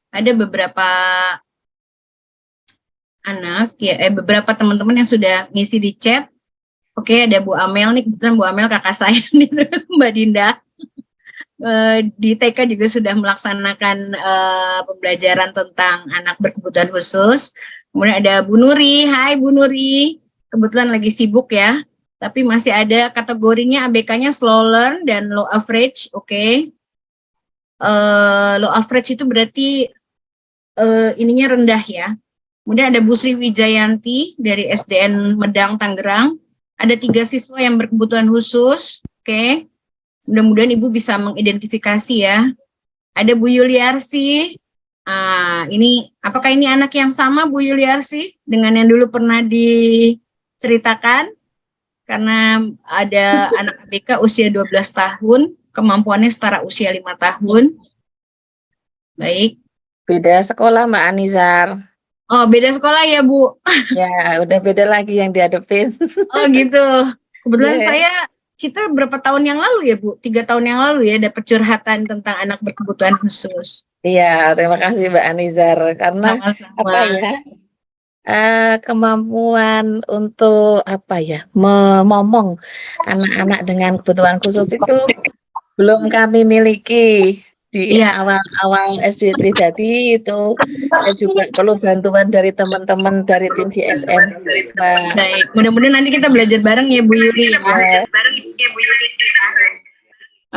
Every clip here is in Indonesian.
ada beberapa anak ya, beberapa teman-teman yang sudah ngisi di chat. Oke, ada Bu Amel nih, kebetulan Bu Amel kakak saya nih, Mbak Dinda. Di TK juga sudah melaksanakan pembelajaran tentang anak berkebutuhan khusus. Kemudian ada Bu Nuri, hai Bu Nuri, kebetulan lagi sibuk ya, tapi masih ada kategorinya ABK-nya slow learn dan low average, oke. Low average itu berarti ininya rendah ya. Kemudian ada Bu Sri Wijayanti dari SDN Medang, Tangerang. Ada 3 siswa yang berkebutuhan khusus, oke. Mudah-mudahan Ibu bisa mengidentifikasi ya. Ada Bu Yuliarsi. Ini apakah ini anak yang sama Bu Yuliarsi dengan yang dulu pernah diceritakan? Karena ada anak ABK usia 12 tahun, kemampuannya setara usia 5 tahun. Baik. Beda sekolah Mbak Anizar. Oh, beda sekolah ya Bu? Ya, udah beda lagi yang dihadapin. Oh gitu. Kebetulan kita berapa tahun yang lalu ya Bu? 3 tahun yang lalu ya dapat curhatan tentang anak berkebutuhan khusus. Iya, terima kasih Mbak Anizar. Karena sama-sama. Kemampuan untuk memomong anak-anak dengan kebutuhan khusus itu belum kami miliki. Di awal-awal SD Tridati itu saya juga perlu bantuan dari teman-teman dari tim GSM. Baik, mudah-mudahan nanti kita belajar bareng ya Bu Yuli ya.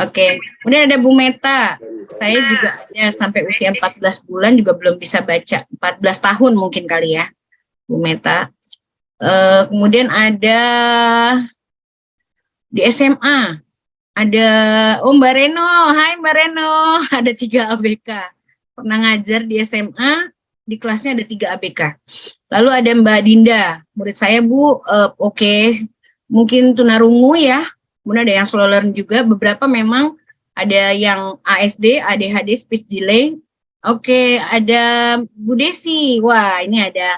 Oke, kemudian ada Bu Meta. Saya juga ya, sampai usia 14 bulan juga belum bisa baca, 14 tahun mungkin kali ya Bu Meta. Kemudian ada di SMA ada Mbak Reno, hai Mbak Reno, ada 3 ABK. Pernah ngajar di SMA, di kelasnya ada 3 ABK. Lalu ada Mbak Dinda, murid saya Bu, oke, mungkin tunarungu ya, kemudian ada yang slow learn juga, beberapa memang ada yang ASD, ADHD, speech delay. Oke, ada Bu Desi, wah ini ada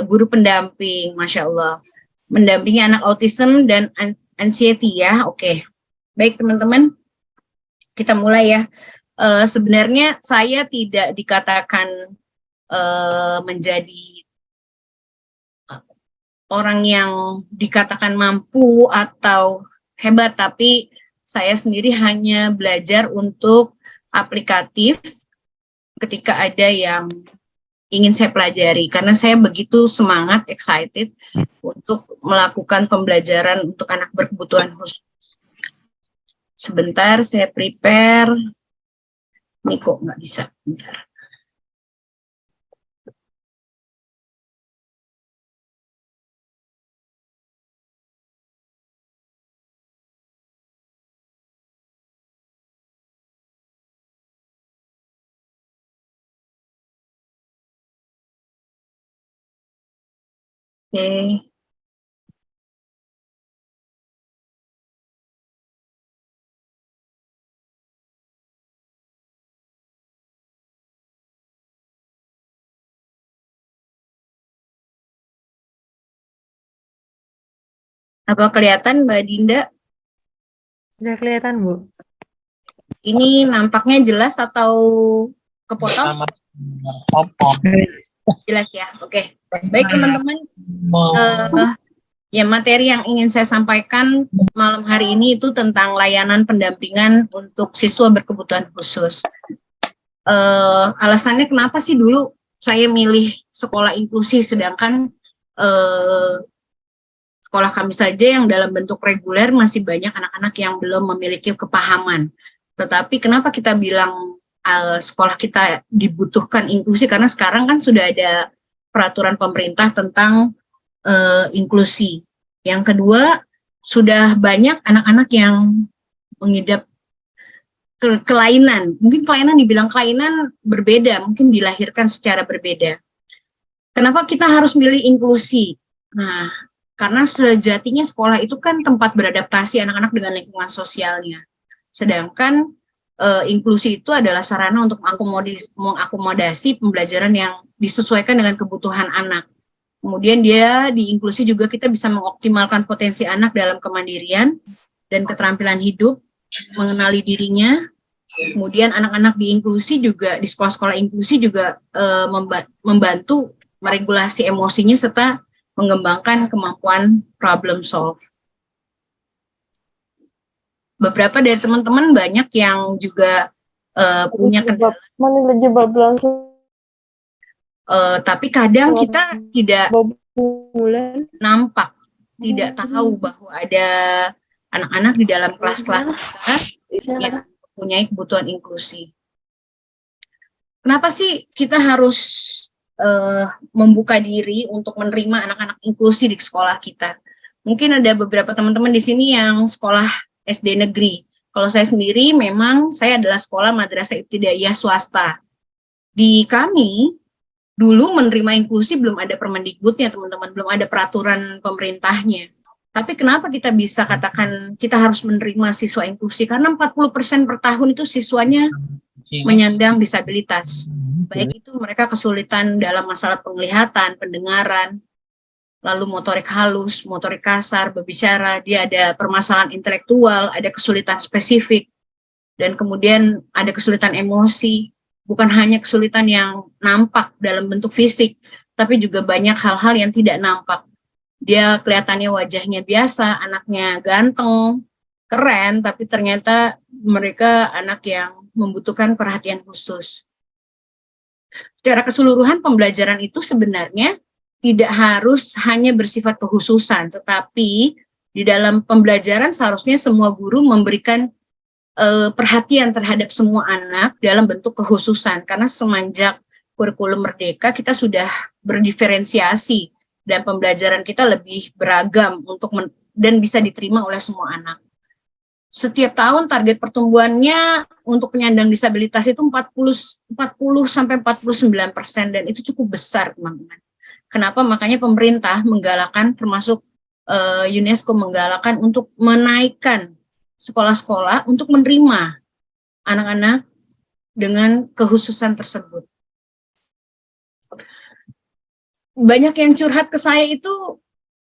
guru pendamping, Masya Allah, mendampingi anak autism dan anxiety ya, oke. Baik teman-teman, kita mulai ya. Sebenarnya saya tidak dikatakan menjadi orang yang dikatakan mampu atau hebat, tapi saya sendiri hanya belajar untuk aplikatif ketika ada yang ingin saya pelajari, karena saya begitu semangat, excited untuk melakukan pembelajaran untuk anak berkebutuhan khusus. Sebentar, saya prepare. Ini kok nggak bisa. Bentar. Oke. Apa kelihatan Mbak Dinda? Sudah kelihatan Bu. Ini nampaknya jelas atau kepotong? Jelas ya, oke. Baik teman-teman, ya materi yang ingin saya sampaikan malam hari ini itu tentang layanan pendampingan untuk siswa berkebutuhan khusus. Alasannya kenapa sih dulu saya milih sekolah inklusi, sedangkan sekolah kami saja yang dalam bentuk reguler masih banyak anak-anak yang belum memiliki kepahaman. Tetapi kenapa kita bilang sekolah kita dibutuhkan inklusi? Karena sekarang kan sudah ada peraturan pemerintah tentang inklusi. Yang kedua, sudah banyak anak-anak yang mengidap kelainan. Mungkin kelainan dibilang kelainan berbeda, mungkin dilahirkan secara berbeda. Kenapa kita harus milih inklusi? Nah, karena sejatinya sekolah itu kan tempat beradaptasi anak-anak dengan lingkungan sosialnya. Sedangkan inklusi itu adalah sarana untuk mengakomodasi pembelajaran yang disesuaikan dengan kebutuhan anak. Kemudian di inklusi juga kita bisa mengoptimalkan potensi anak dalam kemandirian dan keterampilan hidup, mengenali dirinya, Kemudian anak-anak di inklusi juga, di sekolah-sekolah inklusi juga membantu meregulasi emosinya serta mengembangkan kemampuan problem solve. Beberapa dari teman-teman banyak yang juga punya kendala. Tapi kadang kita tidak nampak, tidak tahu bahwa ada anak-anak di dalam kelas-kelas kita yang mempunyai kebutuhan inklusi. Kenapa sih kita harus membuka diri untuk menerima anak-anak inklusi di sekolah kita? Mungkin ada beberapa teman-teman di sini yang sekolah SD negeri. Kalau saya sendiri memang saya adalah sekolah madrasah ibtidaiyah swasta. Di kami dulu menerima inklusi belum ada Permendikbudnya, teman-teman, belum ada peraturan pemerintahnya. Tapi kenapa kita bisa katakan kita harus menerima siswa inklusi? Karena 40% per tahun itu siswanya menyandang disabilitas. Baik itu mereka kesulitan dalam masalah penglihatan, pendengaran, lalu motorik halus, motorik kasar, berbicara, dia ada permasalahan intelektual, ada kesulitan spesifik, dan kemudian ada kesulitan emosi. Bukan hanya kesulitan yang nampak dalam bentuk fisik, tapi juga banyak hal-hal yang tidak nampak. Dia kelihatannya wajahnya biasa, anaknya ganteng, keren, tapi ternyata mereka anak yang membutuhkan perhatian khusus. Secara keseluruhan pembelajaran itu sebenarnya tidak harus hanya bersifat kekhususan, tetapi di dalam pembelajaran seharusnya semua guru memberikan perhatian terhadap semua anak dalam bentuk kekhususan, karena semenjak kurikulum Merdeka kita sudah berdiferensiasi dan pembelajaran kita lebih beragam dan bisa diterima oleh semua anak. Setiap tahun target pertumbuhannya untuk penyandang disabilitas itu 40-49%, dan itu cukup besar, teman-teman. Kenapa? Makanya pemerintah menggalakkan, termasuk UNESCO menggalakkan untuk menaikkan sekolah-sekolah untuk menerima anak-anak dengan kekhususan tersebut. Banyak yang curhat ke saya itu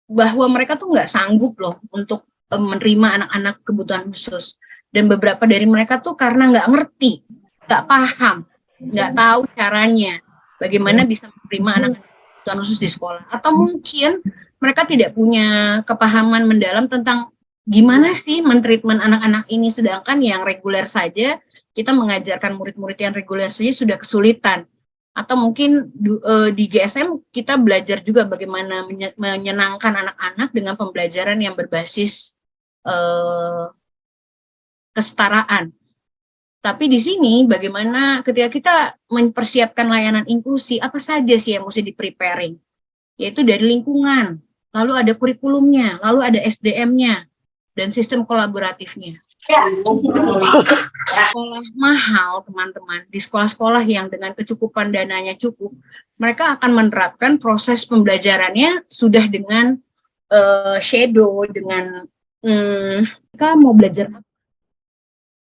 bahwa mereka tuh nggak sanggup loh untuk menerima anak-anak kebutuhan khusus. Dan beberapa dari mereka tuh karena nggak ngerti, nggak paham, nggak tahu caranya bagaimana bisa menerima anak-anak kebutuhan khusus di sekolah. Atau mungkin mereka tidak punya kepahaman mendalam tentang gimana sih mentreatment anak-anak ini, sedangkan yang reguler saja, kita mengajarkan murid-murid yang reguler saja sudah kesulitan. Atau mungkin di GSM kita belajar juga bagaimana menyenangkan anak-anak dengan pembelajaran yang berbasis kesetaraan. Tapi di sini bagaimana ketika kita mempersiapkan layanan inklusi, apa saja sih yang mesti di-preparing? Yaitu dari lingkungan, lalu ada kurikulumnya, lalu ada SDM-nya, dan sistem kolaboratifnya. Sekolah mahal, teman-teman, di sekolah-sekolah yang dengan kecukupan dananya cukup, mereka akan menerapkan proses pembelajarannya sudah dengan shadow, dengan mereka mau belajar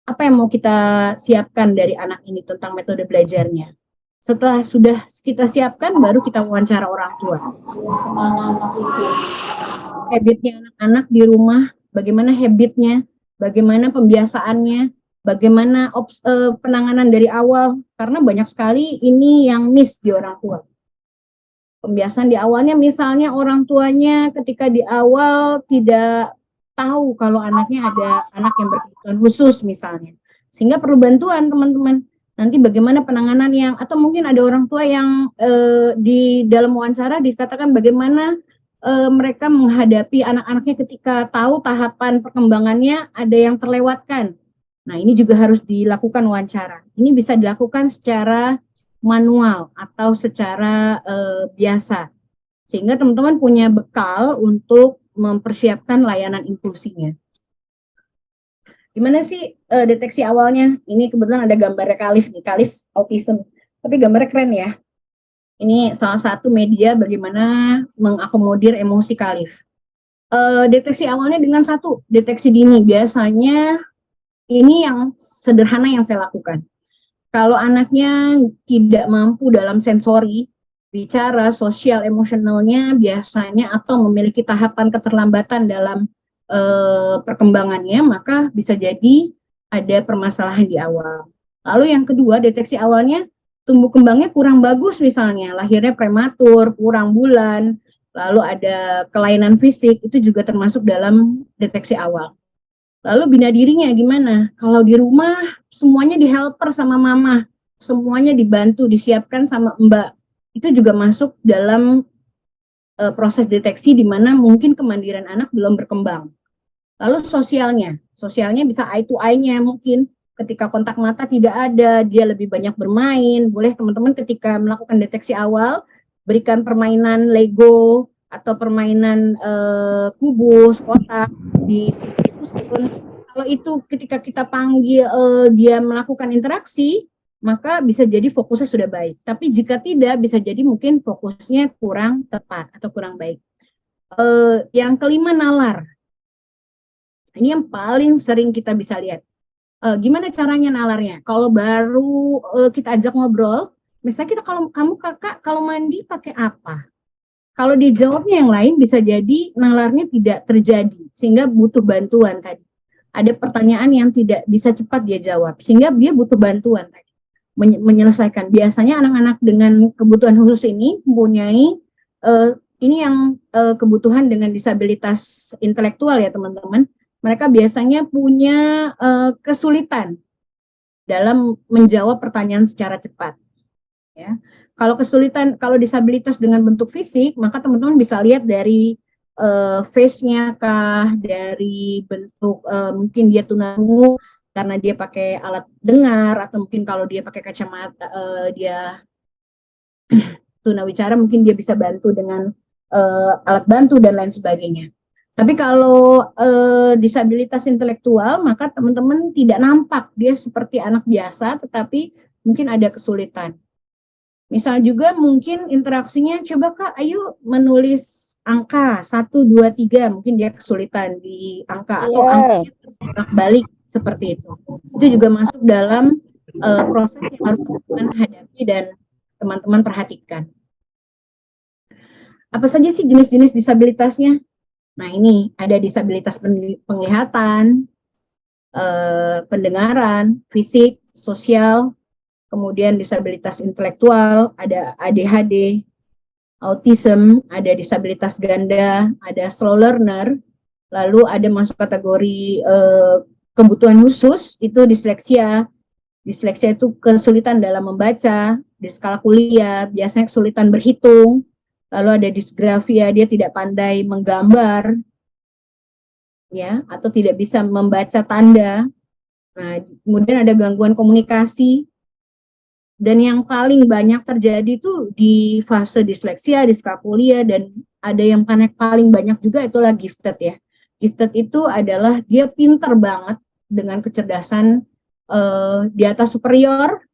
apa yang mau kita siapkan dari anak ini tentang metode belajarnya. Setelah sudah kita siapkan, baru kita wawancara orang tua. Habitnya anak-anak di rumah, bagaimana habitnya, bagaimana pembiasaannya, bagaimana penanganan dari awal, karena banyak sekali ini yang miss di orang tua. Pembiasaan di awalnya, misalnya orang tuanya ketika di awal tidak tahu kalau anaknya ada anak yang berkebutuhan khusus misalnya, sehingga perlu bantuan, teman-teman. Nanti bagaimana penanganan yang, atau mungkin ada orang tua yang di dalam wawancara dikatakan bagaimana mereka menghadapi anak-anaknya ketika tahu tahapan perkembangannya ada yang terlewatkan. Nah, ini juga harus dilakukan wawancara. Ini bisa dilakukan secara manual atau secara biasa. Sehingga teman-teman punya bekal untuk mempersiapkan layanan inklusinya. Gimana sih deteksi awalnya? Ini kebetulan ada gambarnya Khalif nih, Khalif autism. Tapi gambarnya keren ya. Ini salah satu media bagaimana mengakomodir emosi Khalif. Deteksi awalnya dengan satu, deteksi dini. Biasanya ini yang sederhana yang saya lakukan. Kalau anaknya tidak mampu dalam sensori, bicara, sosial, emosionalnya biasanya atau memiliki tahapan keterlambatan dalam perkembangannya, maka bisa jadi ada permasalahan di awal. Lalu yang kedua, deteksi awalnya tumbuh kembangnya kurang bagus misalnya, lahirnya prematur, kurang bulan, lalu ada kelainan fisik, itu juga termasuk dalam deteksi awal. Lalu bina dirinya gimana? Kalau di rumah semuanya di helper sama mama, semuanya dibantu, disiapkan sama mbak, itu juga masuk dalam proses deteksi di mana mungkin kemandirian anak belum berkembang. Lalu sosialnya bisa eye to eye-nya, mungkin ketika kontak mata tidak ada, dia lebih banyak bermain. Boleh teman-teman ketika melakukan deteksi awal, berikan permainan Lego atau permainan kubus, kotak di kalau itu ketika kita panggil dia melakukan interaksi, maka bisa jadi fokusnya sudah baik. Tapi jika tidak, bisa jadi mungkin fokusnya kurang tepat atau kurang baik. Yang kelima, nalar. Ini yang paling sering kita bisa lihat. Gimana caranya nalarnya? Kalau baru kita ajak ngobrol, misalnya kita kamu kakak kalau mandi pakai apa? Kalau dijawabnya yang lain, bisa jadi nalarnya tidak terjadi, sehingga butuh bantuan tadi. Ada pertanyaan yang tidak bisa cepat dia jawab, sehingga dia butuh bantuan tadi, menyelesaikan. Biasanya anak-anak dengan kebutuhan khusus ini mempunyai ini yang kebutuhan dengan disabilitas intelektual ya teman-teman. Mereka biasanya punya kesulitan dalam menjawab pertanyaan secara cepat. Ya, kalau disabilitas dengan bentuk fisik, maka teman-teman bisa lihat dari face-nya kah, dari bentuk mungkin dia tunarungu karena dia pakai alat dengar, atau mungkin kalau dia pakai kacamata dia tunawicara, mungkin dia bisa bantu dengan alat bantu dan lain sebagainya. Tapi kalau disabilitas intelektual, maka teman-teman tidak nampak dia seperti anak biasa, tetapi mungkin ada kesulitan. Misal juga mungkin interaksinya, coba Kak, ayo menulis angka 1, 2, 3, mungkin dia kesulitan di angka, atau angkanya balik seperti itu. Itu juga masuk dalam proses yang harus teman-teman hadapi dan teman-teman perhatikan. Apa saja sih jenis-jenis disabilitasnya? Nah, ini ada disabilitas penglihatan, pendengaran, fisik, sosial, kemudian disabilitas intelektual, ada ADHD, autism, ada disabilitas ganda, ada slow learner, lalu ada masuk kategori kebutuhan khusus, itu disleksia. Disleksia itu kesulitan dalam membaca, diskalkulia, biasanya kesulitan berhitung. Lalu ada disgrafia, dia tidak pandai menggambar, ya, atau tidak bisa membaca tanda. Nah, kemudian ada gangguan komunikasi. Dan yang paling banyak terjadi itu di fase disleksia, diskalkulia, dan ada yang paling banyak juga itulah gifted ya. Gifted itu adalah dia pinter banget dengan kecerdasan di atas superior.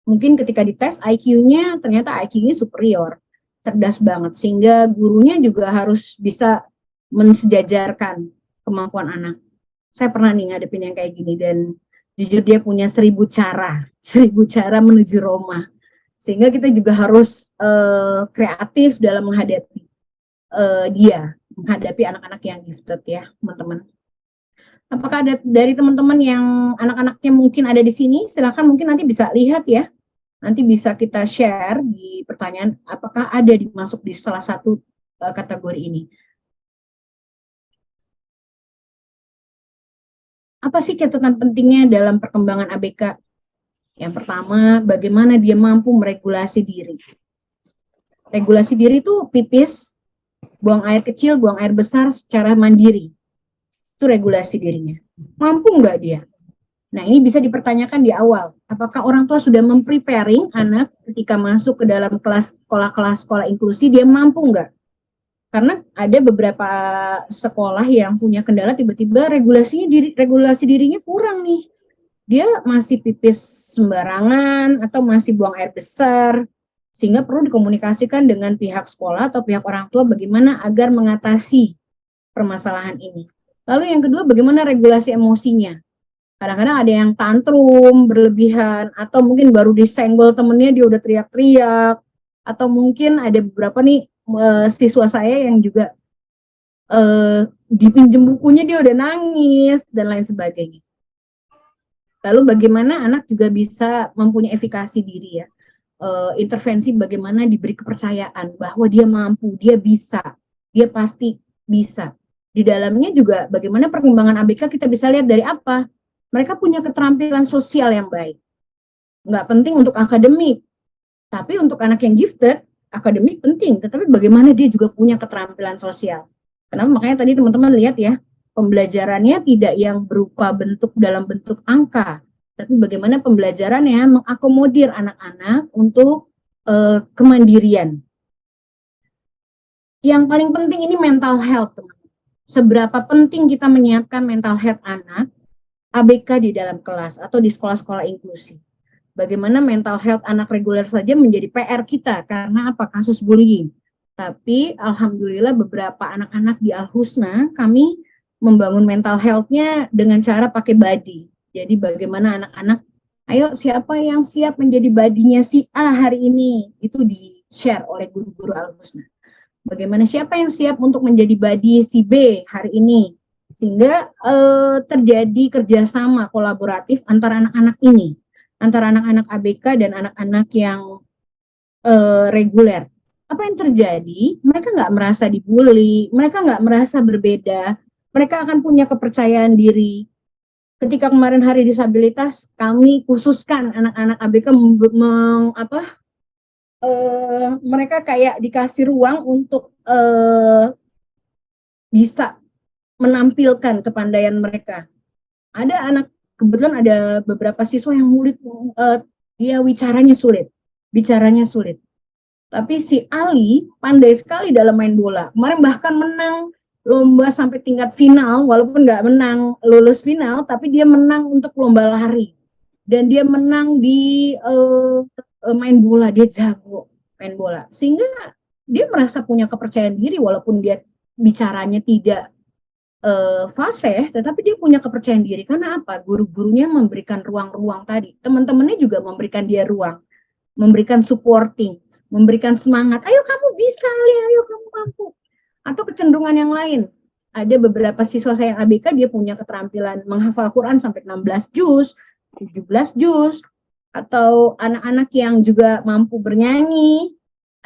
Mungkin ketika dites IQ-nya, ternyata IQ-nya superior. Cerdas banget, sehingga gurunya juga harus bisa mensejajarkan kemampuan anak. Saya pernah nih ngadepin yang kayak gini, dan jujur dia punya 1000 cara menuju Roma, sehingga kita juga harus kreatif dalam menghadapi menghadapi anak-anak yang gifted ya teman-teman. Apakah ada dari teman-teman yang anak-anaknya mungkin ada di sini? Silakan, mungkin nanti bisa lihat ya. Nanti bisa kita share di pertanyaan, apakah ada masuk di salah satu kategori ini. Apa sih catatan pentingnya dalam perkembangan ABK? Yang pertama, bagaimana dia mampu meregulasi diri. Regulasi diri itu pipis, buang air kecil, buang air besar secara mandiri. Itu regulasi dirinya. Mampu nggak dia? Nah, ini bisa dipertanyakan di awal. Apakah orang tua sudah mempreparing anak ketika masuk ke dalam kelas sekolah inklusi, dia mampu nggak? Karena ada beberapa sekolah yang punya kendala, tiba-tiba regulasi dirinya kurang nih. Dia masih pipis sembarangan atau masih buang air besar, sehingga perlu dikomunikasikan dengan pihak sekolah atau pihak orang tua bagaimana agar mengatasi permasalahan ini. Lalu yang kedua, bagaimana regulasi emosinya. Kadang-kadang ada yang tantrum berlebihan, atau mungkin baru disenggol temennya dia udah teriak-teriak, atau mungkin ada beberapa nih siswa saya yang juga dipinjem bukunya dia udah nangis dan lain sebagainya. Lalu bagaimana anak juga bisa mempunyai efikasi diri ya. Intervensi bagaimana diberi kepercayaan bahwa dia mampu, dia bisa, dia pasti bisa. Di dalamnya juga bagaimana perkembangan ABK kita bisa lihat dari apa? Mereka punya keterampilan sosial yang baik. Nggak penting untuk akademik, tapi untuk anak yang gifted, akademik penting, tetapi bagaimana dia juga punya keterampilan sosial. Kenapa? Makanya tadi teman-teman lihat ya, pembelajarannya tidak yang berupa bentuk dalam bentuk angka, tapi bagaimana pembelajarannya mengakomodir anak-anak untuk kemandirian. Yang paling penting ini mental health, teman. Seberapa penting kita menyiapkan mental health anak ABK di dalam kelas atau di sekolah-sekolah inklusi. Bagaimana mental health anak reguler saja menjadi PR kita karena apa? Kasus bullying. Tapi alhamdulillah beberapa anak-anak di Al-Husna kami membangun mental health-nya dengan cara pakai buddy. Jadi bagaimana anak-anak, ayo siapa yang siap menjadi badinya si A hari ini, itu di-share oleh guru-guru Al-Husna. Bagaimana siapa yang siap untuk menjadi badi si B hari ini, sehingga terjadi kerjasama kolaboratif antara anak-anak ini, antara anak-anak ABK dan anak-anak yang reguler. Apa yang terjadi? Mereka nggak merasa dibully, mereka nggak merasa berbeda, mereka akan punya kepercayaan diri. Ketika kemarin Hari Disabilitas, kami khususkan anak-anak ABK mereka kayak dikasih ruang untuk bisa menampilkan kepandaian mereka. Ada anak, kebetulan ada beberapa siswa yang dia bicaranya sulit. Tapi si Ali pandai sekali dalam main bola. Kemarin bahkan menang lomba sampai tingkat final, walaupun nggak menang lulus final, tapi dia menang untuk lomba lari. Dan dia menang di main bola, dia jago main bola. Sehingga dia merasa punya kepercayaan diri, walaupun dia bicaranya tidak fasih, tetapi dia punya kepercayaan diri. Karena apa? Guru-gurunya memberikan ruang-ruang tadi. Teman-temannya juga memberikan dia ruang, memberikan supporting, memberikan semangat. Ayo kamu bisa, ayo kamu mampu. Atau kecenderungan yang lain. Ada beberapa siswa saya yang ABK, dia punya keterampilan menghafal Quran sampai 16 juz, 17 juz, atau anak-anak yang juga mampu bernyanyi.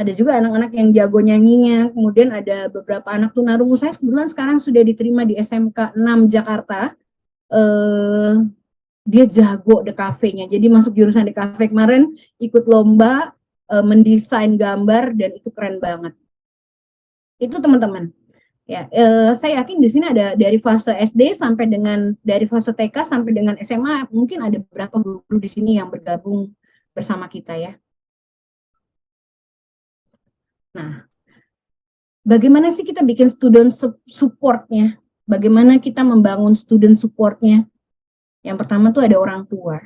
Ada juga anak-anak yang jago nyanyinya. Kemudian ada beberapa anak tunarungu saya kebetulan sekarang sudah diterima di SMK 6 Jakarta. Dia jago DKV-nya. Jadi masuk jurusan DKV kemarin, ikut lomba mendesain gambar, dan itu keren banget. Itu teman-teman. Ya, saya yakin di sini ada dari fase SD sampai dengan dari fase TK sampai dengan SMA, mungkin ada beberapa guru di sini yang bergabung bersama kita ya. Nah, bagaimana sih kita bikin student support-nya? Bagaimana kita membangun student support-nya? Yang pertama tuh ada orang tua.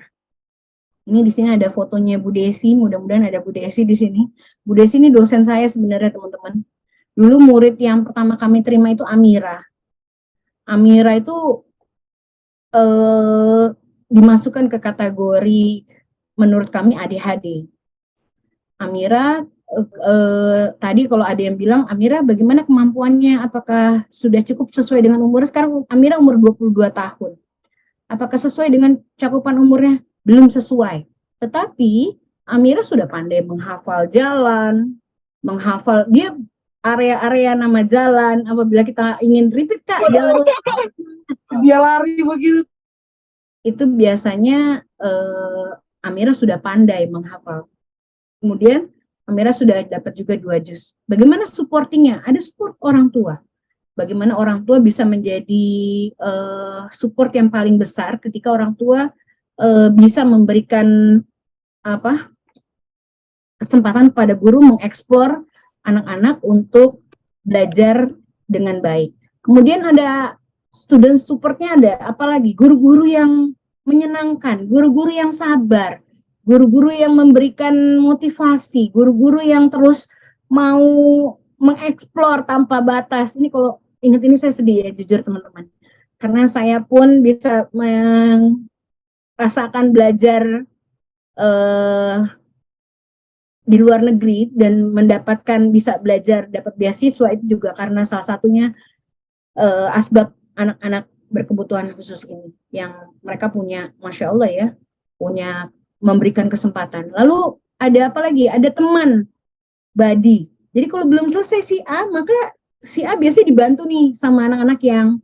Ini di sini ada fotonya Bu Desi, mudah-mudahan ada Bu Desi di sini. Bu Desi ini dosen saya sebenarnya teman-teman. Dulu murid yang pertama kami terima itu Amira. Amira itu dimasukkan ke kategori menurut kami ADHD. Amira tadi kalau ada yang bilang, Amira bagaimana kemampuannya, apakah sudah cukup sesuai dengan umurnya? Sekarang Amira umur 22 tahun. Apakah sesuai dengan cakupan umurnya? Belum sesuai. Tetapi Amira sudah pandai menghafal jalan, menghafal dia area-area nama jalan. Apabila kita ingin repeat Kak, jalan dia lari begitu. Itu biasanya Amira sudah pandai menghafal. Kemudian Amira sudah dapat juga 2 juz. Bagaimana supportingnya? Ada support orang tua. Bagaimana orang tua bisa menjadi support yang paling besar ketika orang tua bisa memberikan kesempatan kepada guru mengeksplor anak-anak untuk belajar dengan baik. Kemudian ada student supportnya, ada apalagi guru-guru yang menyenangkan, guru-guru yang sabar, guru-guru yang memberikan motivasi, guru-guru yang terus mau mengeksplor tanpa batas. Ini kalau ingat ini saya sedih ya, jujur teman-teman. Karena saya pun bisa merasakan belajar di luar negeri dan mendapatkan bisa belajar dapat beasiswa itu juga karena salah satunya asbab anak-anak berkebutuhan khusus ini, yang mereka punya, Masya Allah ya, punya memberikan kesempatan. Lalu ada apa lagi? Ada teman, buddy. Jadi kalau belum selesai si A, maka si A biasanya dibantu nih sama anak-anak yang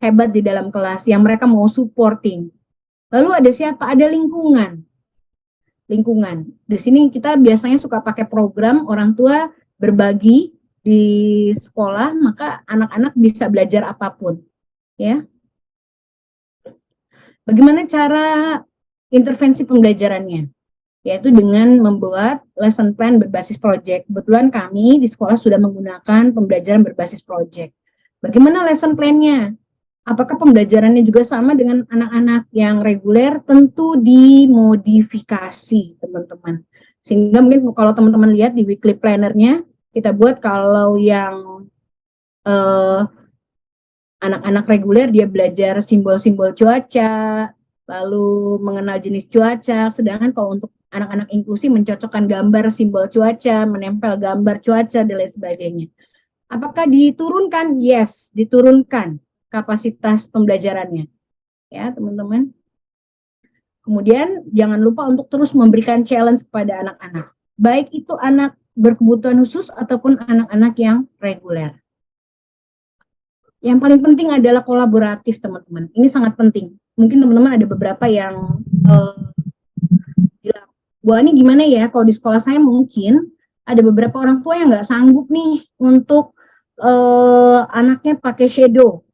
hebat di dalam kelas, yang mereka mau supporting. Lalu ada siapa? Ada lingkungan. Lingkungan. Di sini kita biasanya suka pakai program orang tua berbagi di sekolah, maka anak-anak bisa belajar apapun. Ya. Bagaimana cara intervensi pembelajarannya? Yaitu dengan membuat lesson plan berbasis project. Kebetulan kami di sekolah sudah menggunakan pembelajaran berbasis project. Bagaimana lesson plan-nya? Apakah pembelajarannya juga sama dengan anak-anak yang reguler? Tentu dimodifikasi, teman-teman. Sehingga mungkin kalau teman-teman lihat di weekly planner-nya, kita buat kalau yang anak-anak reguler dia belajar simbol-simbol cuaca, lalu mengenal jenis cuaca, sedangkan kalau untuk anak-anak inklusi mencocokkan gambar simbol cuaca, menempel gambar cuaca, dan lain sebagainya. Apakah diturunkan? Yes, diturunkan kapasitas pembelajarannya. Ya, teman-teman. Kemudian jangan lupa untuk terus memberikan challenge kepada anak-anak. Baik itu anak berkebutuhan khusus ataupun anak-anak yang reguler. Yang paling penting adalah kolaboratif, teman-teman. Ini sangat penting. Mungkin teman-teman ada beberapa yang bilang, Bu Ani gimana ya, kalau di sekolah saya mungkin ada beberapa orang tua yang nggak sanggup nih untuk anaknya pakai shadow.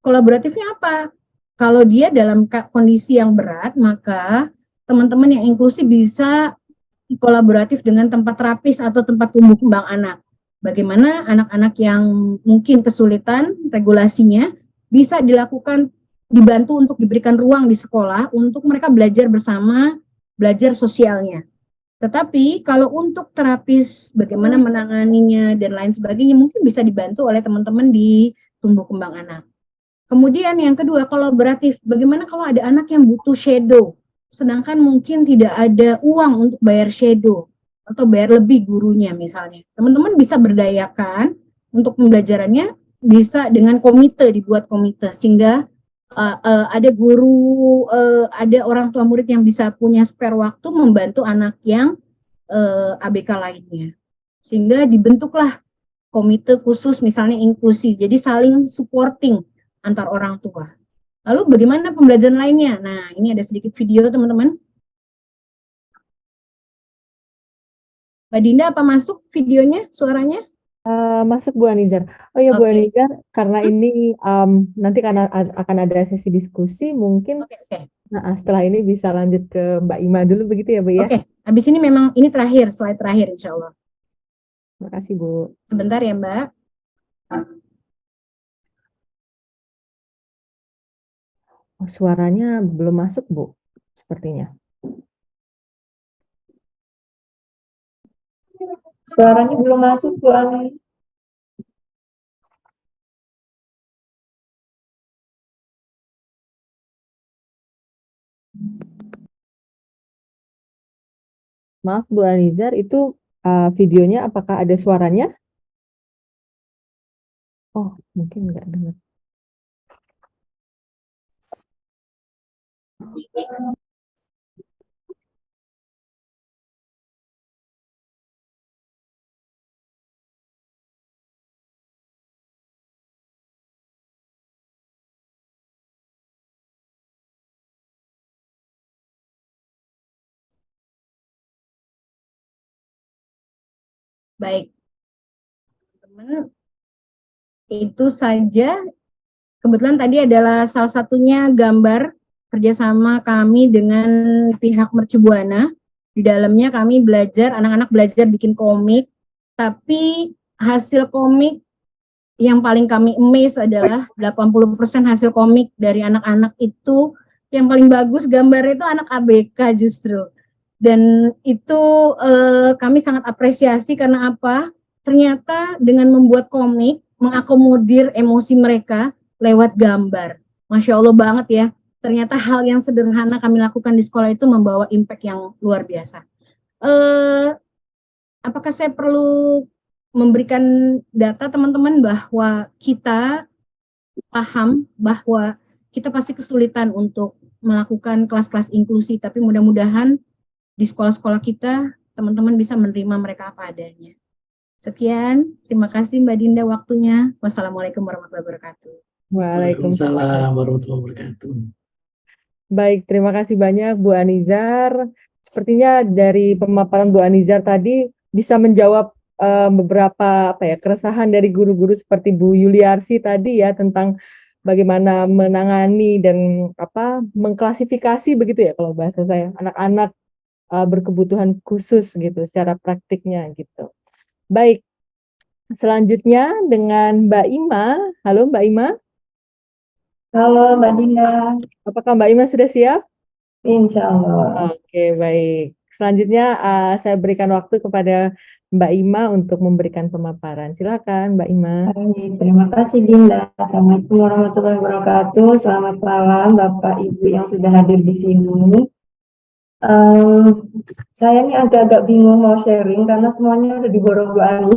Kolaboratifnya apa? Kalau dia dalam kondisi yang berat, maka teman-teman yang inklusi bisa kolaboratif dengan tempat terapis atau tempat tumbuh kembang anak. Bagaimana anak-anak yang mungkin kesulitan regulasinya bisa dilakukan, dibantu untuk diberikan ruang di sekolah untuk mereka belajar bersama, belajar sosialnya. Tetapi kalau untuk terapis, bagaimana menanganinya dan lain sebagainya, mungkin bisa dibantu oleh teman-teman di tumbuh kembang anak. Kemudian yang kedua, kolaboratif. Bagaimana kalau ada anak yang butuh shadow, sedangkan mungkin tidak ada uang untuk bayar shadow, atau bayar lebih gurunya misalnya. Teman-teman bisa berdayakan untuk pembelajarannya, bisa dengan komite, dibuat komite, sehingga ada guru, ada orang tua murid yang bisa punya spare waktu membantu anak yang ABK lainnya. Sehingga dibentuklah komite khusus misalnya inklusi, jadi saling supporting antar orang tua. Lalu bagaimana pembelajaran lainnya? Nah, ini ada sedikit video teman-teman. Mbak Dinda, apa masuk videonya, suaranya? Masuk Bu Anizar. Oh ya Bu Oke. Anizar, karena ini nanti karena akan ada sesi diskusi, mungkin Oke. setelah ini bisa lanjut ke Mbak Ima dulu begitu ya Bu ya? Oke, habis ini memang ini terakhir, slide terakhir insya Allah. Terima kasih Bu. Sebentar ya Mbak. Oh, suaranya belum masuk Bu, sepertinya. Suaranya belum masuk, Bu Ani. Maaf Bu Anizar, itu videonya apakah ada suaranya? Oh, mungkin nggak dengar. Baik, teman-teman, itu saja. Kebetulan tadi adalah salah satunya gambar kerjasama kami dengan pihak Mercu Buana. Di dalamnya kami belajar, anak-anak belajar bikin komik, tapi hasil komik yang paling kami amaze adalah 80% hasil komik dari anak-anak itu yang paling bagus gambarnya itu anak ABK justru. Dan itu kami sangat apresiasi karena apa? Ternyata dengan membuat komik mengakomodir emosi mereka lewat gambar. Masya Allah banget ya. Ternyata hal yang sederhana kami lakukan di sekolah itu membawa impact yang luar biasa. Apakah saya perlu memberikan data teman-teman bahwa kita paham bahwa kita pasti kesulitan untuk melakukan kelas-kelas inklusi, tapi mudah-mudahan di sekolah-sekolah kita teman-teman bisa menerima mereka apa adanya. Sekian, terima kasih Mbak Dinda waktunya. Wassalamualaikum warahmatullahi wabarakatuh. Waalaikumsalam. Warahmatullahi wabarakatuh. Baik, terima kasih banyak Bu Anizar. Sepertinya dari pemaparan Bu Anizar tadi bisa menjawab beberapa keresahan dari guru-guru seperti Bu Yuliarsi tadi ya, tentang bagaimana menangani dan mengklasifikasi begitu ya kalau bahasa saya, anak-anak berkebutuhan khusus gitu secara praktiknya gitu. Baik, selanjutnya dengan Mbak Ima. Halo Mbak Ima. Halo Mbak Dinda, Apakah Mbak Ima sudah siap? insya Allah. Oke, baik. Selanjutnya saya berikan waktu kepada Mbak Ima untuk memberikan pemaparan. Silakan Mbak Ima. Baik, terima kasih Dinda. Assalamualaikum warahmatullahi wabarakatuh. Selamat malam Bapak Ibu yang sudah hadir di sini. Saya ini agak-agak bingung mau sharing karena semuanya udah diborong Bu Ani.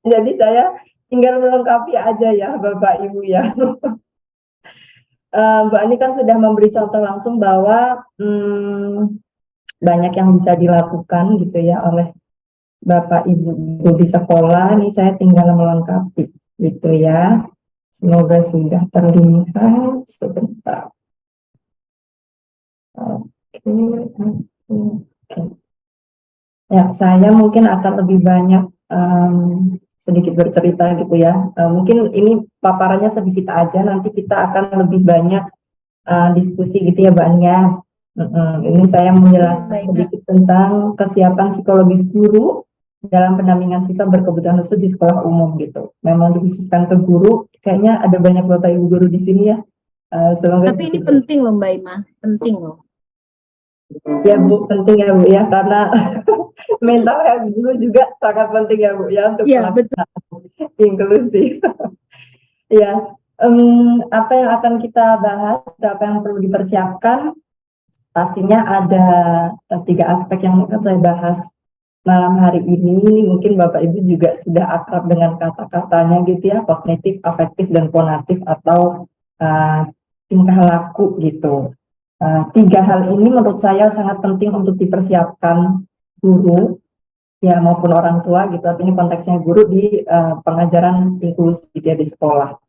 Jadi saya tinggal melengkapi aja ya Bapak Ibu ya. Bu Ani kan sudah memberi contoh langsung bahwa banyak yang bisa dilakukan gitu ya oleh Bapak Ibu di sekolah. Nih saya tinggal melengkapi gitu ya. Semoga sudah terlihat sebentar. Oke. Ya, saya mungkin akan lebih banyak sedikit bercerita gitu ya. Mungkin ini paparannya sedikit aja, nanti kita akan lebih banyak diskusi gitu ya, Mbak Ania. Ini saya menjelaskan sedikit tentang kesiapan psikologis guru dalam pendampingan siswa berkebutuhan khusus di sekolah umum gitu. Memang dikhususkan ke guru, kayaknya ada banyak Bapak Ibu guru di sini ya. Semoga tapi ini penting loh Mbak Ima, penting loh. Ya Bu, penting ya Bu ya, karena mental health guru juga sangat penting ya Bu ya untuk inklusi. Ya, apa yang akan kita bahas, apa yang perlu dipersiapkan, pastinya ada 3 aspek yang akan saya bahas malam hari ini. Mungkin Bapak Ibu juga sudah akrab dengan kata-katanya gitu ya, kognitif, afektif, dan konatif atau tingkah laku gitu. 3 hal ini menurut saya sangat penting untuk dipersiapkan guru ya maupun orang tua gitu, tapi ini konteksnya guru di pengajaran inklusi gitu ya di sekolah.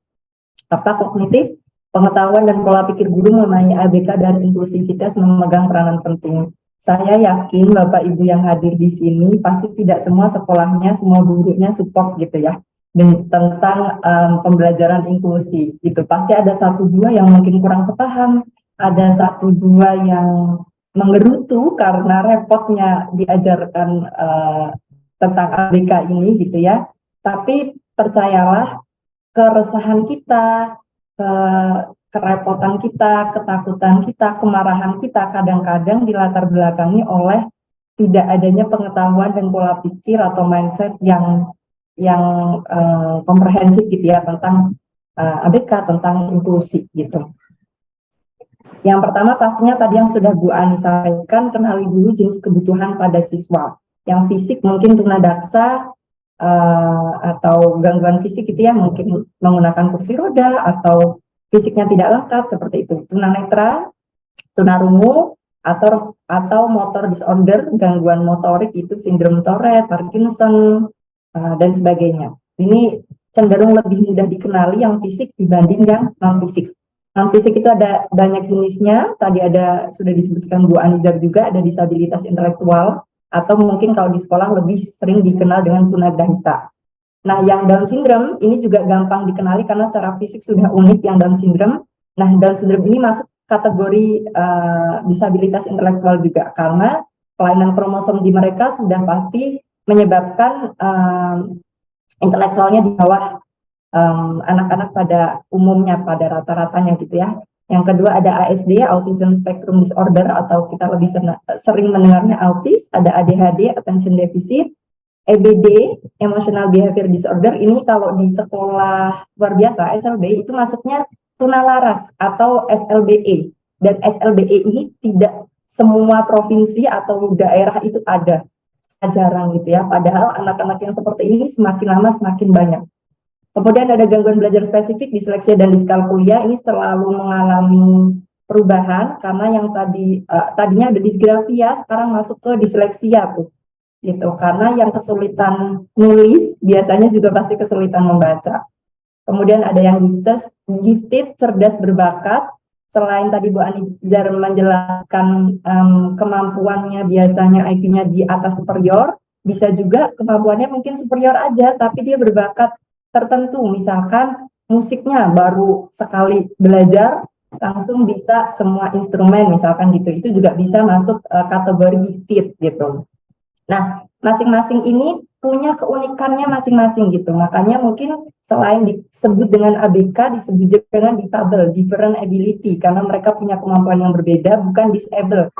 Apa kognitif? Pengetahuan dan pola pikir guru mengenai ABK dan inklusivitas memegang peranan penting. Saya yakin Bapak Ibu yang hadir di sini pasti tidak semua sekolahnya, semua gurunya support gitu ya tentang pembelajaran inklusi gitu. Pasti ada 1-2 yang mungkin kurang sepaham, ada 1-2 yang menggerutu karena repotnya diajarkan tentang ABK ini gitu ya. Tapi percayalah, keresahan kita, kerepotan kita, ketakutan kita, kemarahan kita kadang-kadang dilatar belakangi oleh tidak adanya pengetahuan dan pola pikir atau mindset yang komprehensif gitu ya tentang ABK, tentang inklusi gitu. Yang pertama pastinya tadi yang sudah Bu Ani sampaikan, kenali dulu jenis kebutuhan pada siswa. Yang fisik mungkin tunadaksa atau gangguan fisik gitu ya, mungkin menggunakan kursi roda atau fisiknya tidak lengkap seperti itu. Tunanetra, tunarungu, atau motor disorder, gangguan motorik itu sindrom Tourette, Parkinson, dan sebagainya. Ini cenderung lebih mudah dikenali yang fisik dibanding yang non-fisik. Non-fisik itu ada banyak jenisnya, tadi sudah disebutkan Bu Anizar juga, ada disabilitas intelektual, atau mungkin kalau di sekolah lebih sering dikenal dengan tunagrahita. Nah, yang Down syndrome ini juga gampang dikenali karena secara fisik sudah unik yang Down syndrome. Nah, Down syndrome ini masuk kategori disabilitas intelektual juga karena kelainan kromosom di mereka sudah pasti menyebabkan intelektualnya di bawah anak-anak pada umumnya, pada rata-ratanya gitu ya. Yang kedua ada ASD, Autism Spectrum Disorder, atau kita lebih sering mendengarnya autis. Ada ADHD, Attention Deficit, EBD, Emotional Behavior Disorder. Ini kalau di sekolah luar biasa, SLB, itu masuknya tunalaras atau SLBE. Dan SLBE ini tidak semua provinsi atau daerah itu ada. Jarang gitu ya. Padahal anak-anak yang seperti ini semakin lama semakin banyak. Kemudian ada gangguan belajar spesifik, disleksia dan diskalkulia, ini selalu mengalami perubahan karena yang tadinya ada disgrafia sekarang masuk ke disleksia tuh gitu, karena yang kesulitan nulis biasanya juga pasti kesulitan membaca. Kemudian ada yang gifted, cerdas berbakat. Selain tadi Bu Anizar menjelaskan kemampuannya biasanya IQ-nya di atas superior, bisa juga kemampuannya mungkin superior aja, tapi dia berbakat tertentu. Misalkan musiknya baru sekali belajar, langsung bisa semua instrumen, misalkan gitu. Itu juga bisa masuk kategori gifted gitu. Nah, masing-masing ini punya keunikannya masing-masing gitu. Makanya mungkin selain disebut dengan ABK, disebut juga dengan disable, different ability, karena mereka punya kemampuan yang berbeda, bukan disable,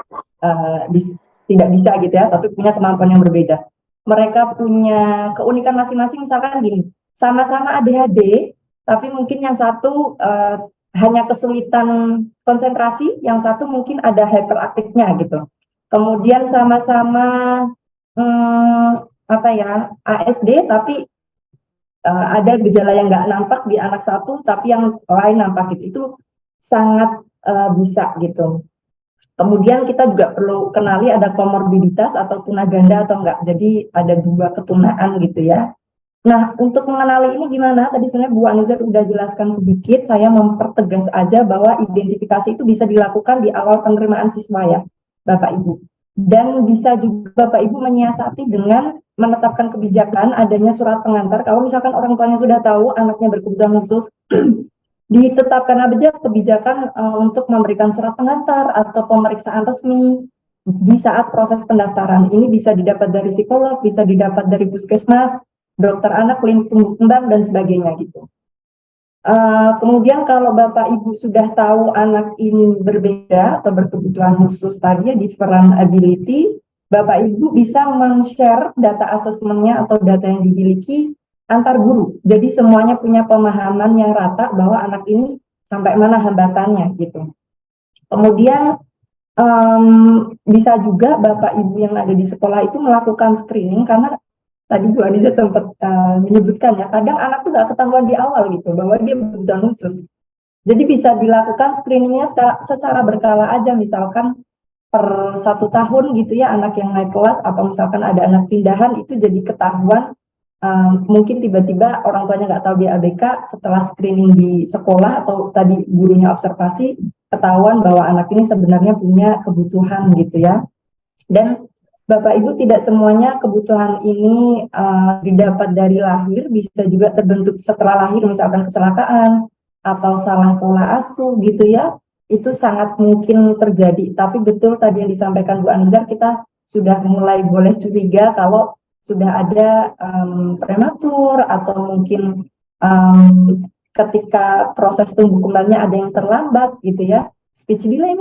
tidak bisa gitu ya, tapi punya kemampuan yang berbeda. Mereka punya keunikan masing-masing, misalkan gini, sama-sama ADHD, tapi mungkin yang satu hanya kesulitan konsentrasi, yang satu mungkin ada hyperaktifnya gitu. Kemudian sama-sama ASD, tapi ada gejala yang nggak nampak di anak satu, tapi yang lain nampak gitu. Itu sangat bisa gitu. Kemudian kita juga perlu kenali ada komorbiditas atau tuna ganda atau enggak. Jadi ada 2 ketunaan gitu ya. Nah, untuk mengenali ini gimana? Tadi sebenarnya Bu Anizar udah jelaskan sedikit, saya mempertegas aja bahwa identifikasi itu bisa dilakukan di awal penerimaan siswa ya, Bapak Ibu. Dan bisa juga Bapak Ibu menyiasati dengan menetapkan kebijakan adanya surat pengantar. Kalau misalkan orang tuanya sudah tahu anaknya berkebutuhan khusus, ditetapkan aja kebijakan untuk memberikan surat pengantar atau pemeriksaan resmi di saat proses pendaftaran. Ini bisa didapat dari psikolog, bisa didapat dari puskesmas, dokter anak, klinik tumbuh kembang, dan sebagainya gitu. Kemudian kalau Bapak Ibu sudah tahu anak ini berbeda atau berkebutuhan khusus tadi, different ability, Bapak Ibu bisa men-share data asesmennya atau data yang dimiliki antar guru. Jadi semuanya punya pemahaman yang rata bahwa anak ini sampai mana hambatannya gitu. Kemudian bisa juga Bapak Ibu yang ada di sekolah itu melakukan screening, karena tadi Bu Anizar sempat menyebutkan ya, kadang anak tuh nggak ketahuan di awal gitu bahwa dia berkebutuhan khusus. Jadi bisa dilakukan screeningnya secara berkala aja, misalkan per 1 tahun gitu ya, anak yang naik kelas atau misalkan ada anak pindahan itu jadi ketahuan. Mungkin tiba-tiba orang tuanya nggak tahu dia ABK, setelah screening di sekolah atau tadi gurunya observasi, ketahuan bahwa anak ini sebenarnya punya kebutuhan gitu ya. Dan Bapak Ibu, tidak semuanya kebutuhan ini didapat dari lahir, bisa juga terbentuk setelah lahir, misalkan kecelakaan atau salah pola asuh gitu ya. Itu sangat mungkin terjadi. Tapi betul tadi yang disampaikan Bu Anizar, kita sudah mulai boleh curiga kalau sudah ada prematur atau mungkin ketika proses tumbuh kembangnya ada yang terlambat gitu ya. Speech delay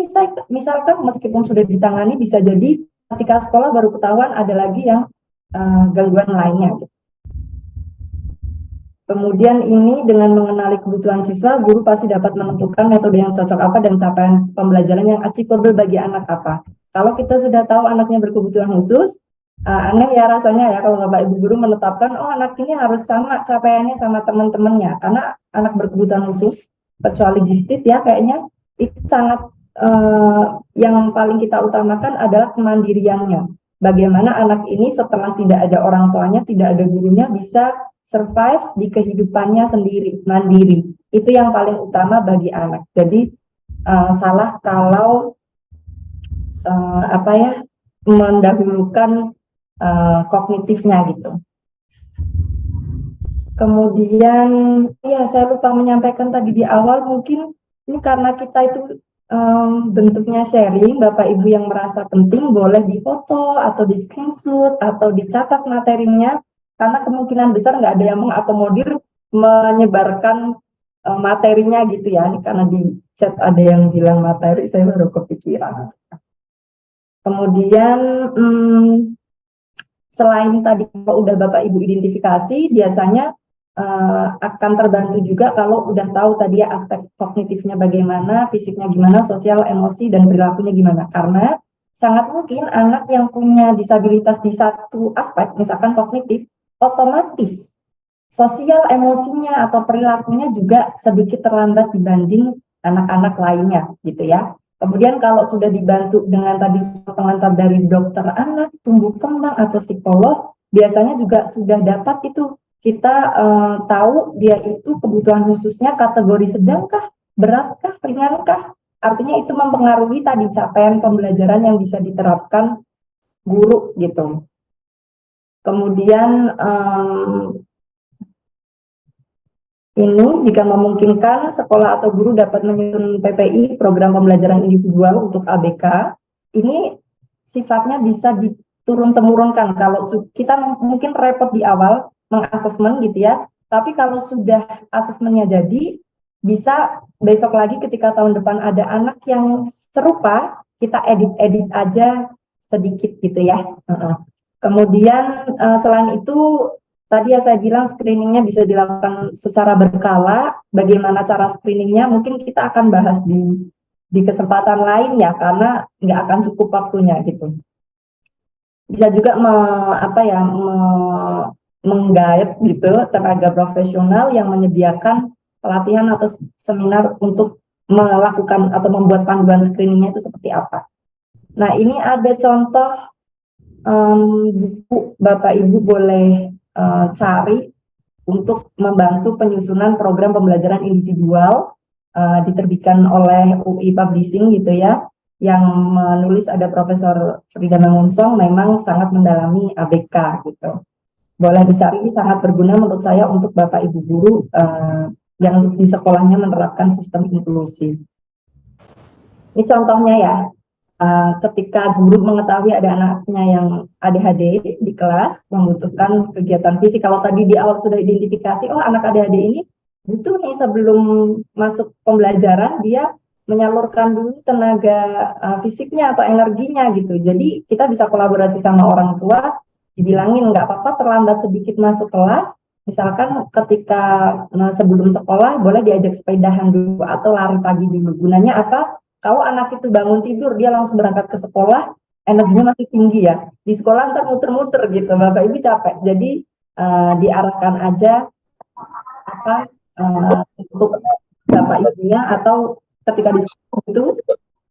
misalkan meskipun sudah ditangani, bisa jadi ketika sekolah baru ketahuan ada lagi yang gangguan lainnya. Kemudian ini dengan mengenali kebutuhan siswa, guru pasti dapat menentukan metode yang cocok apa dan capaian pembelajaran yang achievable bagi anak apa. Kalau kita sudah tahu anaknya berkebutuhan khusus, aneh ya rasanya ya kalau Bapak Ibu guru menetapkan, oh anak ini harus sama capaiannya sama teman-temannya, karena anak berkebutuhan khusus, kecuali gifted ya kayaknya, itu sangat yang paling kita utamakan adalah kemandiriannya. Bagaimana anak ini setelah tidak ada orang tuanya, tidak ada gurunya, bisa survive di kehidupannya sendiri, mandiri. Itu yang paling utama bagi anak. Jadi salah kalau mendahulukan kognitifnya gitu. Kemudian ya saya lupa menyampaikan tadi di awal, mungkin ini karena kita itu bentuknya sharing, Bapak Ibu yang merasa penting boleh difoto atau di screenshot atau dicatat materinya, karena kemungkinan besar nggak ada yang mengakomodir menyebarkan materinya gitu ya. Ini karena di chat ada yang bilang materi, saya baru kepikiran. Kemudian selain tadi kalau udah Bapak Ibu identifikasi, biasanya akan terbantu juga kalau udah tahu tadi ya aspek kognitifnya bagaimana, fisiknya gimana, sosial, emosi, dan perilakunya gimana. Karena sangat mungkin anak yang punya disabilitas di satu aspek, misalkan kognitif, otomatis sosial emosinya atau perilakunya juga sedikit terlambat dibanding anak-anak lainnya gitu ya. Kemudian kalau sudah dibantu dengan tadi pengantar dari dokter anak, tumbuh kembang atau psikolog, biasanya juga sudah dapat itu kita tahu dia itu kebutuhan khususnya kategori sedangkah, beratkah, ringankah. Artinya itu mempengaruhi tadi capaian pembelajaran yang bisa diterapkan guru gitu. Kemudian ini jika memungkinkan sekolah atau guru dapat menyusun PPI program pembelajaran individual untuk ABK. Ini sifatnya bisa diturun-temurunkan. Kalau kita mungkin repot di awal mengasesmen gitu ya. Tapi kalau sudah asesmennya jadi, bisa besok lagi ketika tahun depan ada anak yang serupa, kita edit-edit aja sedikit gitu ya. Kemudian selain itu tadi ya saya bilang screeningnya bisa dilakukan secara berkala. Bagaimana cara screeningnya mungkin kita akan bahas di kesempatan lain ya, karena nggak akan cukup waktunya gitu. Bisa juga menggait gitu tenaga profesional yang menyediakan pelatihan atau seminar untuk melakukan atau membuat panduan screeningnya itu seperti apa. Nah ini ada contoh buku Bapak Ibu boleh cari untuk membantu penyusunan program pembelajaran individual, diterbitkan oleh UI Publishing gitu ya, yang menulis ada Profesor Frida Mangunsong, memang sangat mendalami ABK gitu. Boleh dicari, ini sangat berguna menurut saya untuk Bapak Ibu guru yang di sekolahnya menerapkan sistem inklusi. Ini contohnya ya. Ketika guru mengetahui ada anaknya yang ADHD di kelas membutuhkan kegiatan fisik, kalau tadi di awal sudah identifikasi, oh anak ADHD ini butuh nih sebelum masuk pembelajaran dia menyalurkan dulu tenaga fisiknya atau energinya gitu. Jadi kita bisa kolaborasi sama orang tua, dibilangin nggak apa-apa terlambat sedikit masuk kelas, misalkan ketika sebelum sekolah boleh diajak sepedahan dulu atau lari pagi dulu. Gunanya apa? Kalau anak itu bangun tidur, dia langsung berangkat ke sekolah, energinya masih tinggi ya. Di sekolah ntar muter-muter gitu, Bapak Ibu capek. Jadi diarahkan aja untuk Bapak Ibunya, atau ketika di sekolah itu,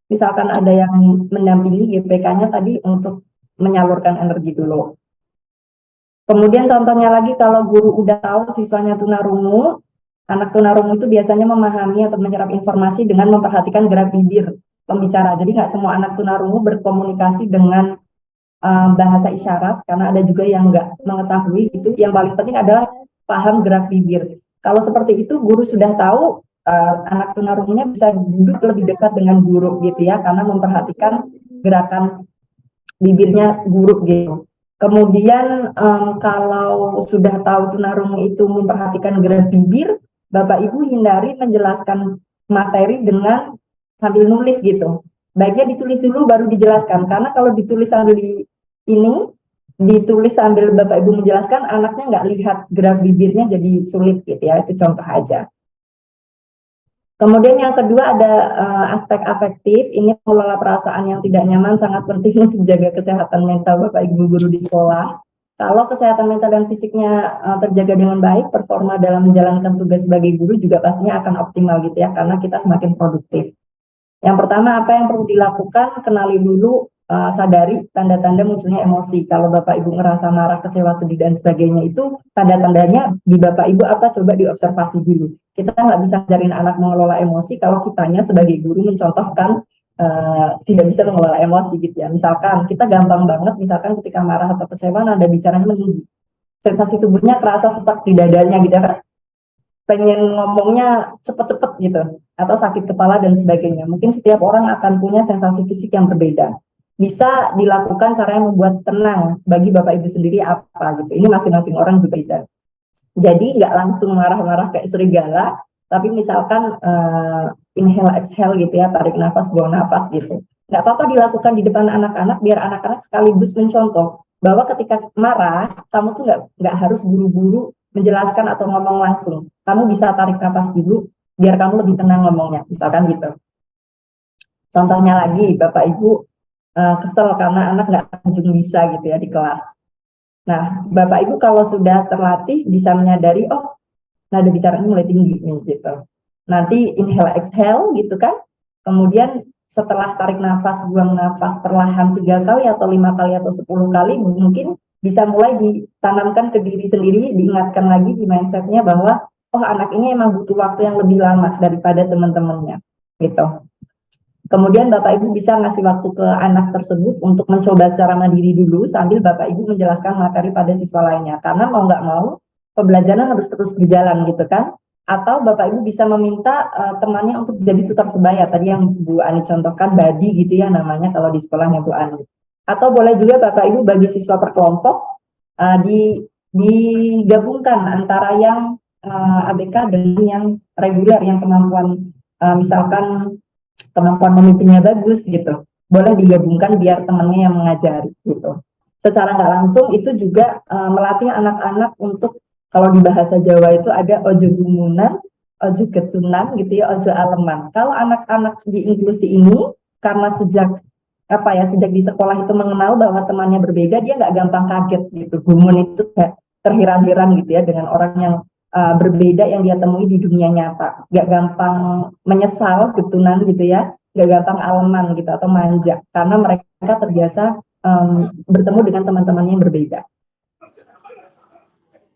misalkan ada yang mendampingi GPK-nya tadi untuk menyalurkan energi dulu. Kemudian contohnya lagi, kalau guru udah tahu siswanya tunarungu, anak tunarungu itu biasanya memahami atau menyerap informasi dengan memperhatikan gerak bibir pembicara. Jadi nggak semua anak tunarungu berkomunikasi dengan bahasa isyarat, karena ada juga yang nggak mengetahui itu. Yang paling penting adalah paham gerak bibir. Kalau seperti itu guru sudah tahu, anak tunarungunya bisa duduk lebih dekat dengan guru gitu ya, karena memperhatikan gerakan bibirnya guru gitu. Kemudian kalau sudah tahu tunarungu itu memperhatikan gerak bibir, Bapak Ibu hindari menjelaskan materi dengan sambil nulis gitu. Baiknya ditulis dulu baru dijelaskan, karena kalau ditulis sambil ditulis sambil Bapak Ibu menjelaskan, anaknya nggak lihat gerak bibirnya, jadi sulit gitu ya. Itu contoh aja. Kemudian yang kedua ada aspek afektif. Ini mengelola perasaan yang tidak nyaman sangat penting untuk jaga kesehatan mental Bapak Ibu guru di sekolah. Kalau kesehatan mental dan fisiknya terjaga dengan baik, performa dalam menjalankan tugas sebagai guru juga pastinya akan optimal gitu ya, karena kita semakin produktif. Yang pertama, apa yang perlu dilakukan? Kenali dulu, sadari tanda-tanda munculnya emosi. Kalau Bapak Ibu ngerasa marah, kecewa, sedih, dan sebagainya, itu tanda-tandanya di Bapak Ibu apa? Coba diobservasi dulu. Kita nggak bisa ngajarin anak mengelola emosi kalau kitanya sebagai guru mencontohkan tidak bisa mengelola emosi gitu ya. Misalkan kita gampang banget, misalkan ketika marah atau kecewa nada bicaranya meninggi, sensasi tubuhnya kerasa sesak di dadanya gitu kan, pengen ngomongnya cepet-cepet gitu, atau sakit kepala dan sebagainya. Mungkin setiap orang akan punya sensasi fisik yang berbeda. Bisa dilakukan caranya membuat tenang. Bagi Bapak Ibu sendiri apa gitu, ini masing-masing orang berbeda. Jadi nggak langsung marah-marah kayak serigala, tapi misalkan inhale exhale gitu ya, tarik nafas buang nafas gitu. Nggak apa-apa dilakukan di depan anak-anak, biar anak-anak sekaligus mencontoh bahwa ketika marah kamu tuh nggak harus buru-buru menjelaskan atau ngomong langsung. Kamu bisa tarik nafas dulu biar kamu lebih tenang ngomongnya, misalkan gitu. Contohnya lagi, Bapak Ibu kesel karena anak nggak kunjung bisa gitu ya di kelas. Nah, Bapak Ibu kalau sudah terlatih bisa menyadari, oh nada bicaranya mulai tinggi nih gitu. Nanti inhale exhale gitu kan. Kemudian setelah tarik nafas, buang nafas perlahan 3 kali atau 5 kali atau 10 kali, mungkin bisa mulai ditanamkan ke diri sendiri, diingatkan lagi di mindsetnya bahwa oh anak ini emang butuh waktu yang lebih lama daripada teman-temannya gitu. Kemudian Bapak Ibu bisa ngasih waktu ke anak tersebut untuk mencoba secara mandiri dulu sambil Bapak Ibu menjelaskan materi pada siswa lainnya. Karena mau nggak mau pembelajaran harus terus berjalan gitu kan. Atau Bapak Ibu bisa meminta temannya untuk jadi tutor sebaya. Tadi yang Bu Ani contohkan badi gitu ya namanya kalau di sekolahnya Bu Ani. Atau boleh juga Bapak Ibu bagi siswa per kelompok digabungkan antara yang ABK dengan yang reguler, yang kemampuan misalkan kemampuan memimpinnya bagus gitu, boleh digabungkan biar temannya yang mengajari gitu. Secara nggak langsung itu juga melatih anak-anak untuk, kalau di bahasa Jawa itu ada ojo gumunan, ojo ketunan gitu ya, ojo aleman. Kalau anak-anak di inklusi ini karena sejak sejak di sekolah itu mengenal bahwa temannya berbeda, dia nggak gampang kaget gitu. Gumun itu kayak terheran-heran gitu ya dengan orang yang berbeda yang dia temui di dunia nyata, gak gampang menyesal ketunan gitu ya, gak gampang aleman gitu atau manja karena mereka terbiasa bertemu dengan teman-temannya yang berbeda.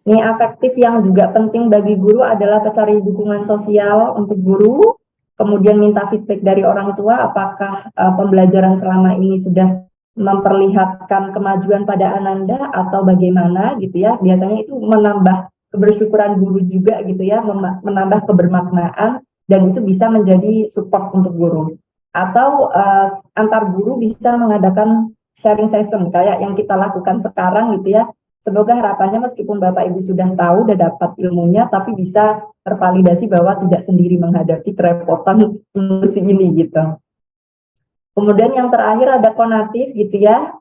Ini afektif yang juga penting bagi guru adalah mencari dukungan sosial untuk guru, kemudian minta feedback dari orang tua apakah pembelajaran selama ini sudah memperlihatkan kemajuan pada Ananda atau bagaimana gitu ya. Biasanya itu menambah kebersyukuran guru juga gitu ya, menambah kebermaknaan, dan itu bisa menjadi support untuk guru. Atau antar guru bisa mengadakan sharing session kayak yang kita lakukan sekarang gitu ya. Semoga harapannya meskipun Bapak Ibu sudah tahu, sudah dapat ilmunya, tapi bisa tervalidasi bahwa tidak sendiri menghadapi kerepotan inklusi ini gitu. Kemudian yang terakhir ada konatif gitu ya,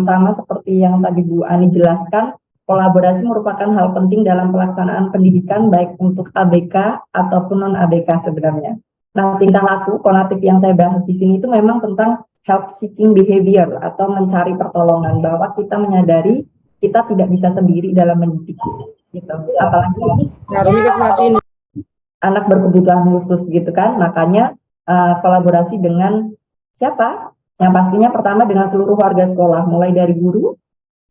sama seperti yang tadi Bu Ani jelaskan, kolaborasi merupakan hal penting dalam pelaksanaan pendidikan baik untuk ABK ataupun non-ABK sebenarnya. Nah, tingkah laku konatif yang saya bahas di sini itu memang tentang help seeking behavior atau mencari pertolongan, bahwa kita menyadari kita tidak bisa sendiri dalam mendidik gitu. Apalagi anak berkebutuhan khusus gitu kan. Makanya kolaborasi dengan siapa? Yang pastinya pertama dengan seluruh warga sekolah, mulai dari guru,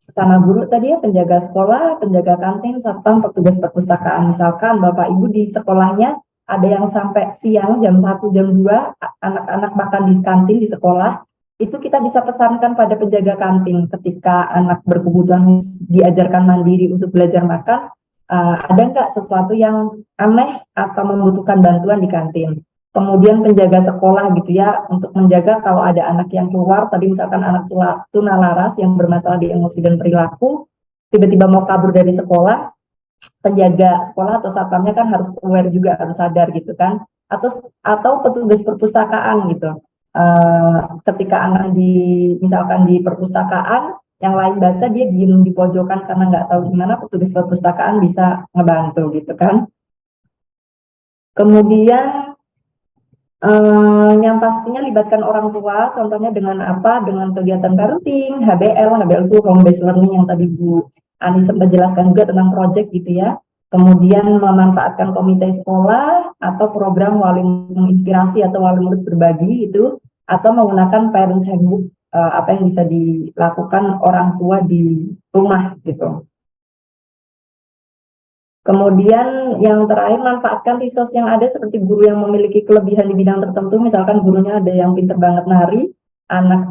sesama guru tadi ya, penjaga sekolah, penjaga kantin, satpam, petugas perpustakaan. Misalkan Bapak Ibu di sekolahnya ada yang sampai siang jam 1, jam 2 anak-anak makan di kantin di sekolah, itu kita bisa pesankan pada penjaga kantin ketika anak berkebutuhan diajarkan mandiri untuk belajar makan, ada nggak sesuatu yang aneh atau membutuhkan bantuan di kantin. Kemudian penjaga sekolah gitu ya, untuk menjaga kalau ada anak yang keluar, tadi misalkan anak tunalaras yang bermasalah di emosi dan perilaku, tiba-tiba mau kabur dari sekolah, penjaga sekolah atau satpamnya kan harus aware juga, harus sadar gitu kan, atau petugas perpustakaan gitu. Ketika anak misalkan di perpustakaan, yang lain baca, dia diem di pojokan karena nggak tahu gimana, petugas perpustakaan bisa ngebantu gitu kan. Kemudian yang pastinya libatkan orang tua, contohnya dengan apa? Dengan kegiatan parenting, HBL itu home based learning yang tadi Bu Ani sempat jelaskan juga tentang project gitu ya. Kemudian memanfaatkan komite sekolah atau program wali menginspirasi atau wali murid berbagi gitu, atau menggunakan parents handbook, apa yang bisa dilakukan orang tua di rumah gitu. Kemudian yang terakhir, manfaatkan resource yang ada seperti guru yang memiliki kelebihan di bidang tertentu, misalkan gurunya ada yang pinter banget nari, anak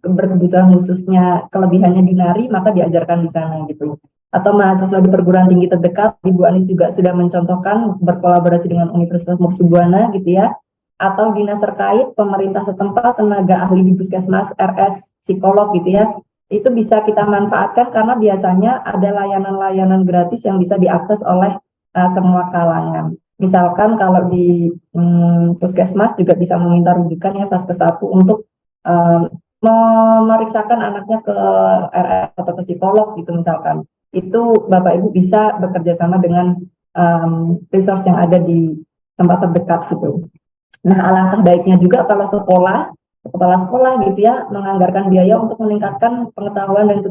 berkebutuhan khususnya kelebihannya di nari, maka diajarkan di sana gitu. Atau mahasiswa di perguruan tinggi terdekat, Ibu Anis juga sudah mencontohkan berkolaborasi dengan Universitas Mercubuana gitu ya, atau dinas terkait, pemerintah setempat, tenaga ahli di puskesmas, RS, psikolog gitu ya. Itu bisa kita manfaatkan karena biasanya ada layanan-layanan gratis yang bisa diakses oleh semua kalangan. Misalkan kalau di puskesmas juga bisa meminta rujukan ya Vaskes 1 untuk memeriksakan anaknya ke RS atau ke psikolog gitu misalkan. Itu Bapak Ibu bisa bekerja sama dengan resource yang ada di tempat terdekat gitu. Nah, alangkah baiknya juga kalau sekolah kepala sekolah gitu ya, menganggarkan biaya untuk meningkatkan pengetahuan dan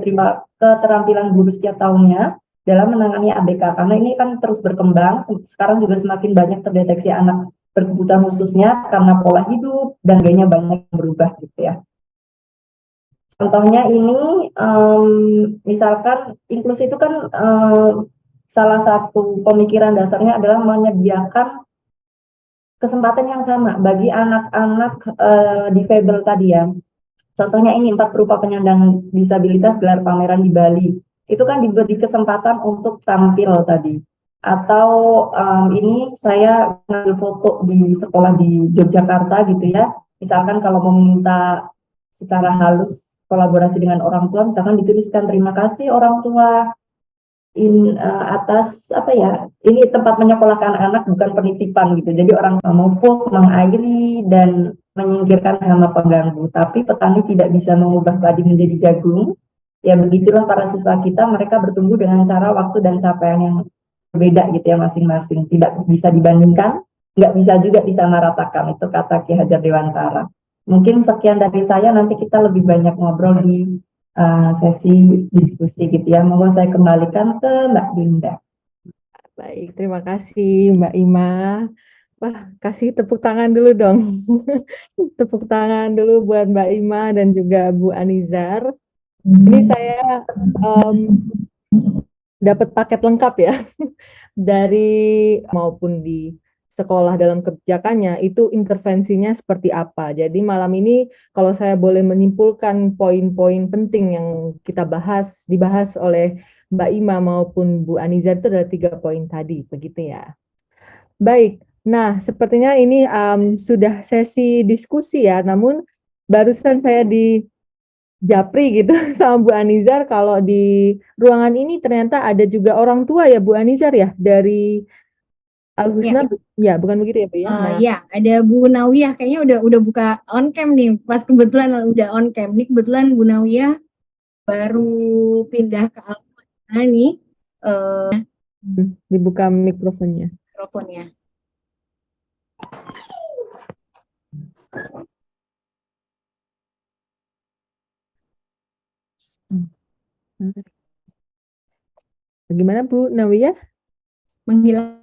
keterampilan guru setiap tahunnya dalam menangani ABK, karena ini kan terus berkembang. Sekarang juga semakin banyak terdeteksi anak berkebutuhan khususnya karena pola hidup dan gayanya banyak yang berubah gitu ya. Contohnya ini, misalkan inklusi itu kan salah satu pemikiran dasarnya adalah menyediakan kesempatan yang sama bagi anak-anak difabel tadi ya. Contohnya ini 4 perupa penyandang disabilitas gelar pameran di Bali. Itu kan diberi kesempatan untuk tampil tadi. Atau ini saya ngambil foto di sekolah di Yogyakarta gitu ya. Misalkan kalau mau minta secara halus kolaborasi dengan orang tua, misalkan dituliskan terima kasih orang tua atas apa ya, ini tempat menyekolahkan anak bukan penitipan gitu. Jadi orang memupuk, mengairi dan menyingkirkan hama pengganggu. Tapi petani tidak bisa mengubah padi menjadi jagung. Ya begitulah para siswa kita, mereka bertumbuh dengan cara, waktu dan capaian yang berbeda gitu ya masing-masing. Tidak bisa dibandingkan, nggak bisa juga disamaratakan. Itu kata Ki Hajar Dewantara. Mungkin sekian dari saya, nanti kita lebih banyak ngobrol di sesi diskusi gitu ya. Monggo saya kembalikan ke Mbak Dinda. Baik, terima kasih Mbak Ima. Wah, kasih tepuk tangan dulu dong. Tepuk tangan dulu buat Mbak Ima dan juga Bu Anizar. Ini saya dapat paket lengkap ya dari maupun di sekolah dalam kebijakannya itu intervensinya seperti apa. Jadi malam ini kalau saya boleh menyimpulkan poin-poin penting yang kita dibahas oleh Mbak Ima maupun Bu Anizar itu adalah 3 poin tadi, begitu ya. Baik, nah sepertinya ini sudah sesi diskusi ya, namun barusan saya di Japri gitu sama Bu Anizar kalau di ruangan ini ternyata ada juga orang tua ya Bu Anizar ya dari Al-Husna ya, bukan begitu ya Bu ya? Nah, Ya, ada Bu Nawiyah kayaknya udah buka on cam nih. Pas kebetulan udah on cam nih, kebetulan Bu Nawiyah baru pindah ke Al-Husna nih. dibuka mikrofonnya. Mikrofonnya. Bagaimana Bu Nawiyah? Menghilang